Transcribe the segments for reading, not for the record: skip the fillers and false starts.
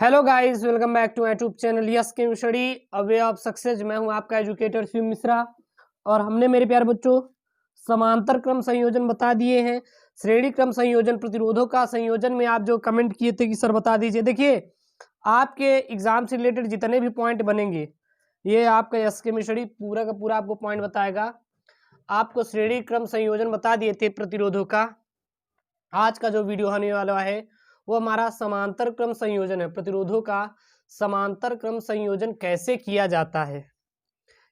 Hello guys, welcome back to my YouTube channel yes chem study a way of success. मैं हूं आपका educator Shiv Mishra और हमने मेरे प्यारे बच्चों समांतर क्रम संयोजन बता दिए हैं। श्रेणी क्रम संयोजन प्रतिरोधों का संयोजन में आप जो कमेंट किए थे कि सर बता दीजिए, देखिए आपके एग्जाम से रिलेटेड जितने भी पॉइंट बनेंगे ये आपका यस केम स्टडी पूरा का पूरा आपको पॉइंट बताएगा। आपको श्रेणी क्रम संयोजन बता दिए थे प्रतिरोधों का। आज का जो वीडियो होने वाला है वो हमारा समांतर क्रम संयोजन है। प्रतिरोधों का समांतर क्रम संयोजन कैसे किया जाता है,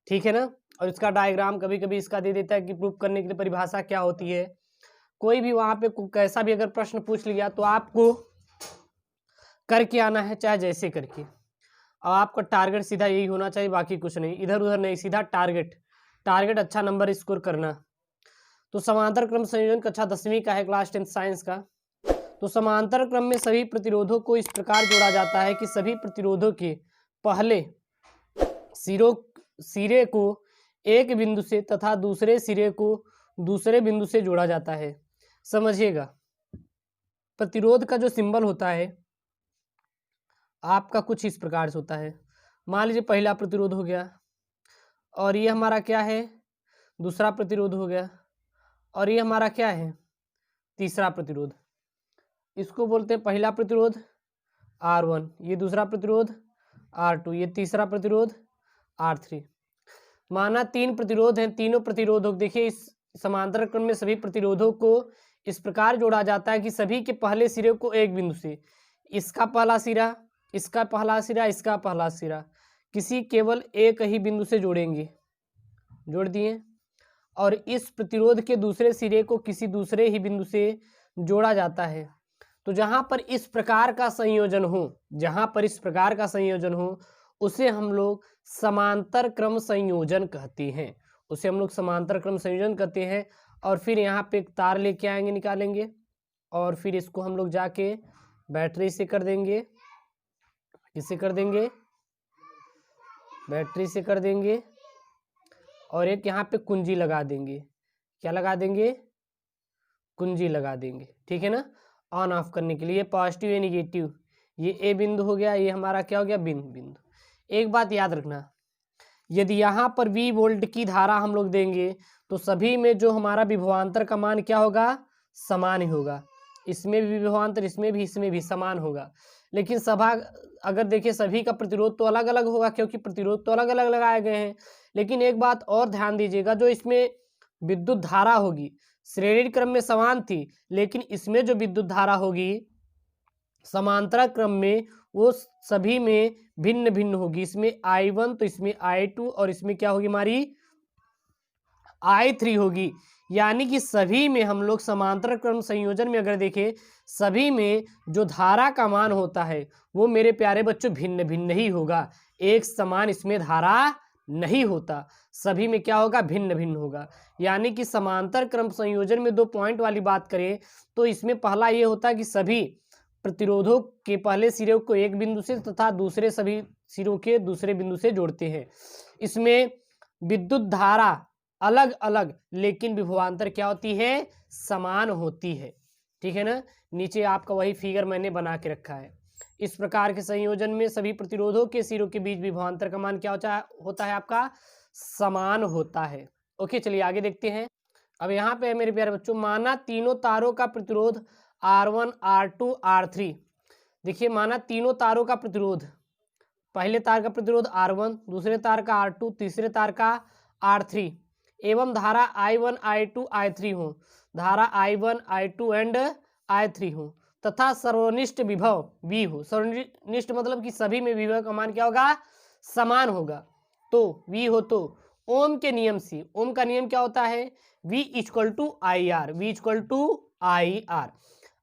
ठीक है ना। और इसका डायग्राम कभी कभी इसका दे देता है कि प्रूफ करने के लिए परिभाषा क्या होती है। कोई भी वहां पे कैसा भी अगर प्रश्न पूछ लिया तो आपको करके आना है, चाहे जैसे करके। और आपका टारगेट सीधा यही होना चाहिए, बाकी कुछ नहीं, इधर उधर नहीं, सीधा टारगेट अच्छा नंबर स्कोर करना। तो समांतर क्रम संयोजन कक्षा 10वीं का है, क्लास 10 साइंस का। तो समांतर क्रम में सभी प्रतिरोधों को इस प्रकार जोड़ा जाता है कि सभी प्रतिरोधों के पहले सिरे को एक बिंदु से तथा दूसरे सिरे को दूसरे बिंदु से जोड़ा जाता है। समझिएगा, प्रतिरोध का जो सिंबल होता है आपका कुछ इस प्रकार से होता है। मान लीजिए पहला प्रतिरोध हो गया और ये हमारा क्या है, दूसरा प्रतिरोध हो गया और ये हमारा क्या है, तीसरा प्रतिरोध। इसको बोलते हैं पहला प्रतिरोध R1, ये दूसरा प्रतिरोध R2, ये तीसरा प्रतिरोध R3। माना 3 प्रतिरोध हैं, तीनों प्रतिरोधों, देखिए इस समांतर क्रम में सभी प्रतिरोधों को इस प्रकार जोड़ा जाता है कि सभी के पहले सिरे को एक बिंदु से, इसका पहला सिरा, इसका पहला सिरा, इसका पहला सिरा, किसी केवल एक ही बिंदु से जोड़ेंगे, जोड़ दिए। और इस प्रतिरोध के दूसरे सिरे को किसी दूसरे ही बिंदु से जोड़ा जाता है। तो जहां पर इस प्रकार का संयोजन हो, उसे हम लोग समांतर क्रम संयोजन कहते हैं। और फिर यहाँ पे एक तार लेके आएंगे, निकालेंगे, और फिर इसको हम लोग जाके बैटरी से कर देंगे। किससे कर देंगे? बैटरी से कर देंगे। और एक यहाँ पे कुंजी लगा देंगे। क्या लगा देंगे? कुंजी लगा देंगे, ठीक है ना, ऑन ऑफ करने के लिए। ये पॉजिटिव या निगेटिव, ये ए बिंदु हो गया, ये हमारा क्या हो गया, बिंदु। एक बात याद रखना, यदि यहाँ पर V वोल्ट की धारा हम लोग देंगे तो सभी में जो हमारा विभवांतर का मान क्या होगा, समान ही होगा। इसमें भी विभवांतर, इसमें भी समान होगा। लेकिन अगर देखिए सभी का प्रतिरोध तो अलग अलग होगा, क्योंकि प्रतिरोध तो अलग अलग लगाए गए हैं। लेकिन एक बात और ध्यान दीजिएगा, जो इसमें विद्युत धारा होगी श्रेणी क्रम में समान थी, लेकिन इसमें जो विद्युत धारा होगी समांतर क्रम में वो सभी में भिन्न भिन्न होगी। इसमें I1 तो इसमें I2 और इसमें क्या होगी, हमारी I3 होगी। यानी कि सभी में हम लोग समांतर क्रम संयोजन में अगर देखें, सभी में जो धारा का मान होता है वो मेरे प्यारे बच्चों भिन्न भिन्न ही होगा। एक समान इसमें धारा नहीं होता, सभी में क्या होगा, भिन्न भिन्न होगा। यानी कि समांतर क्रम संयोजन में 2 पॉइंट वाली बात करें तो इसमें पहला ये होता है कि सभी प्रतिरोधों के पहले सिरे को एक बिंदु से तथा दूसरे सभी सिरों के दूसरे बिंदु से जोड़ते हैं। इसमें विद्युत धारा अलग अलग, लेकिन विभवांतर क्या होती है, समान होती है, ठीक है ना। नीचे आपका वही फिगर मैंने बना के रखा है। इस प्रकार के संयोजन में सभी प्रतिरोधों के सिरों के बीच विभवांतर का मान क्या होता है, आपका समान होता है। ओके, चलिए आगे देखते हैं। अब यहाँ पे मेरे प्यारे बच्चों, माना तीनों तारों का प्रतिरोध R1, R2, R3। देखिए, माना तीनों तारों का प्रतिरोध, पहले तार का प्रतिरोध R1, दूसरे तार का R2, तीसरे तार का R3, एवं धारा I1, I2, I3 हो, धारा I1, I2 एंड I3 हो, तथा सर्वनिष्ठ विभव V हो। सर्वनिष्ठ मतलब कि सभी में विभव का मान क्या होगा, समान होगा। तो V हो तो ओम के नियम से, ओम का नियम क्या होता है, V equal to I R.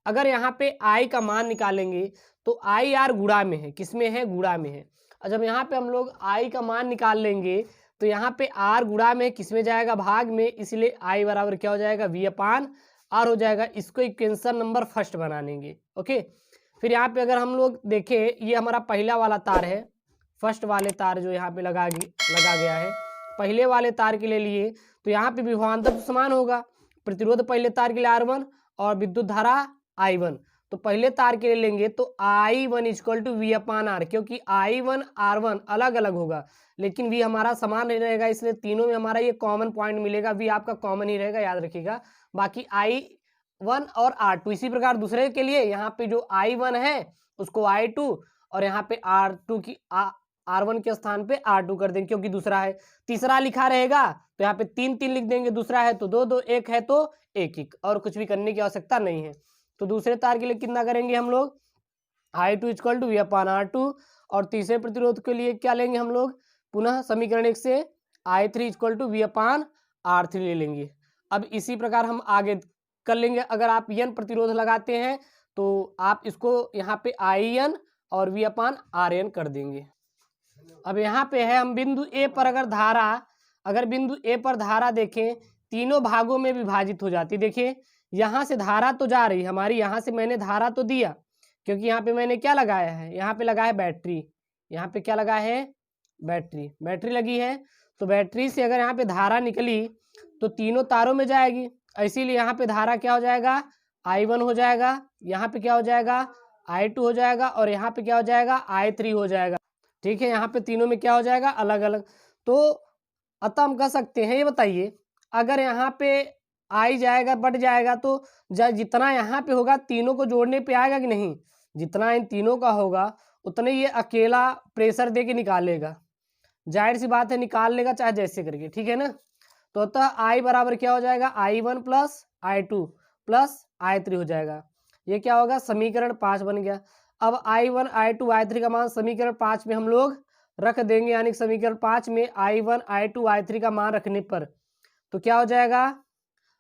अगर यहाँ पे I का मान निकालेंगे तो आई आर गुणा में है, किसमें है, गुणा में है। और जब यहाँ पे हम लोग I का मान निकाल लेंगे तो यहाँ पे R गुणा में किसमें जाएगा, भाग में, इसलिए I बराबर क्या हो जाएगा, V/R हो जाएगा। इसको इक्वेशन नंबर फर्स्ट बना लेंगे। ओके, फिर यहाँ पे अगर हम लोग देखें, ये हमारा पहला वाला तार है, फर्स्ट वाले तार जो यहाँ पे लगा गया है, पहले वाले तार के लिए तो यहाँ पे विभवांतर तो समान होगा। प्रतिरोध पहले तार के लिए R1 और विद्युत धारा I1, तो पहले तार के लिए लेंगे तो I1 equal to V upon R, क्योंकि I1 R1 अलग अलग होगा लेकिन V हमारा समान नहीं रहेगा, इसलिए तीनों में हमारा ये कॉमन पॉइंट मिलेगा, V आपका कॉमन ही रहेगा, याद रखिएगा। बाकी I1 और R2 इसी प्रकार दूसरे के लिए यहाँ पे जो I1 है उसको I2 और यहाँ पे R2 की R1 के स्थान पे R2 कर देंगे क्योंकि दूसरा है। तीसरा लिखा रहेगा तो यहाँ पे 3 लिख देंगे, दूसरा है तो 2 1 है तो 1 और कुछ भी करने की आवश्यकता नहीं है। तो दूसरे तार के लिए कितना करेंगे हम लोग, I2 equal to V upon R2 और तीसरे प्रतिरोध के लिए क्या लेंगे हम लोग, पुनः समीकरण 1 से I3 equal to V upon R3 ले लेंगे। अब इसी प्रकार हम आगे कर लेंगे। अगर आप n प्रतिरोध लगाते हैं तो आप इसको यहाँ पे IN और वी अपान RN कर देंगे। अब यहाँ पे है हम बिंदु ए पर अगर बिंदु ए पर धारा देखें तीनों भागों में विभाजित हो जाती। देखिए यहाँ से धारा तो जा रही हमारी, यहाँ से मैंने धारा तो दिया क्योंकि यहाँ पे मैंने क्या लगाया है, यहाँ पे लगा है बैटरी, यहाँ पे क्या लगा है, बैटरी लगी है। तो बैटरी से अगर यहाँ पे धारा निकली तो तीनों तारों में जाएगी, इसीलिए यहाँ पे धारा क्या हो जाएगा, I1 हो जाएगा, यहाँ पे क्या हो जाएगा, I2 हो जाएगा और यहाँ पे क्या हो जाएगा, I3 हो जाएगा। ठीक है, यहाँ पे तीनों में क्या हो जाएगा, अलग अलग। तो अतः हम कह सकते हैं, ये बताइए अगर यहाँ पे आई जाएगा बढ़ जाएगा तो जितना यहाँ पे होगा तीनों को जोड़ने पे आएगा कि नहीं, जितना इन तीनों का होगा उतने ये अकेला प्रेशर दे के निकालेगा, जाहिर सी बात है निकाल लेगा चाहे जैसे करके, ठीक है ना। तो अतः I बराबर क्या हो जाएगा, I1 plus I2 plus I3 हो जाएगा। ये क्या होगा, समीकरण 5 बन गया। अब I1 I2 I3 का मान समीकरण 5 में हम लोग रख देंगे, यानी समीकरण 5 में I1 I2 I3 का मान रखने पर तो क्या हो जाएगा,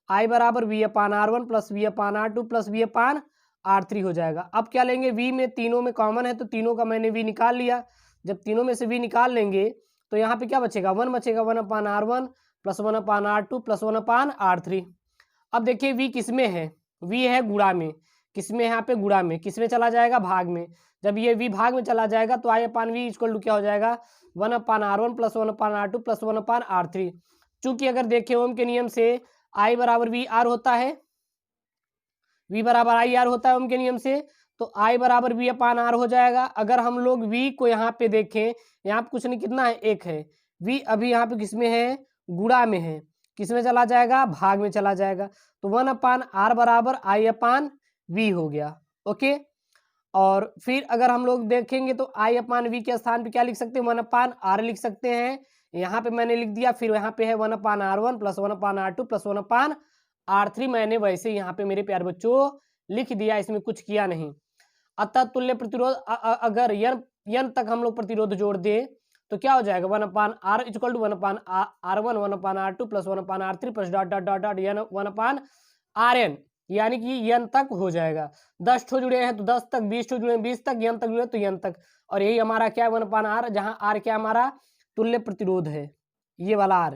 I बराबर V upon R1 plus V upon R2 plus V upon R3 हो जाएगा। अब क्या लेंगे, V में तीनों में कॉमन है तो तीनों का मैंने V निकाल लिया। जब तीनों में से V निकाल लेंगे तो यहाँ पे क्या बचेगा, 1 बचेगा, 1 upon R1 plus 1 upon R2 plus 1 upon R3। अब देखिए V किस में है, V है गुणा में, किसमें, यहाँ पे गुणा में, किसमें चला जाएगा, भाग में। जब ये V भाग में चला जाएगा तो I upon V equal to क्या हो जाएगा, 1 upon R1 plus 1 upon R2 plus 1 upon R3। चूंकि अगर देखें ओम के नियम से I बराबर वी आर होता है, V बराबर आई आर होता है ओम के नियम से, तो I बराबर V अपान R हो जाएगा। अगर हम लोग V को यहाँ पे देखें, यहाँ पे कुछ नहीं, कितना है, 1 है। V अभी यहाँ पे किसमें है, गुणा में है, किसमें चला जाएगा, भाग में चला जाएगा। तो 1 अपान R बराबर I अपान V हो गया। ओके, और फिर अगर हम लोग देखेंगे तो I अपान V के स्थान पे क्या लिख सकते हैं, 1 अपान R लिख सकते हैं। यहाँ पे मैंने लिख दिया, फिर यहाँ पे है 1 upon R1 plus 1 upon R2 plus 1 upon R3 मैंने वैसे यहाँ पे मेरे प्यारे बच्चों लिख दिया, इसमें कुछ किया नहीं। अतः तुल्य प्रतिरोध अगर n तक हम लोग प्रतिरोध जोड़ दें तो क्या हो जाएगा, 1 upon R equal to 1 upon R1 1 upon R2 plus 1 upon R3 plus dot dot dot dot n 1 upon Rn, यानी कि n तक हो जाएगा। 10 ठो जुड़े हैं तो 10 तक, 20 ठो जुड़े हैं 20 तक, n तक जुड़े तो n तक, और यही हमारा क्या है, 1 अपान R, जहाँ R क्या हमारा तुल्य प्रतिरोध है, ये वाला R,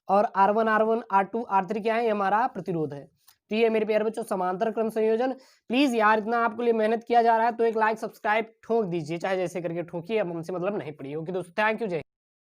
और R1 R2 R3 क्या है, ये हमारा प्रतिरोध है। तो ये मेरे प्यारे बच्चों समांतर क्रम संयोजन। प्लीज यार इतना आपके लिए मेहनत किया जा रहा है तो एक लाइक सब्सक्राइब ठोक दीजिए, चाहे जैसे करके ठोकिए, अब हमसे मतलब नहीं पड़ी होगी दोस्तों। थैंक यू, जय।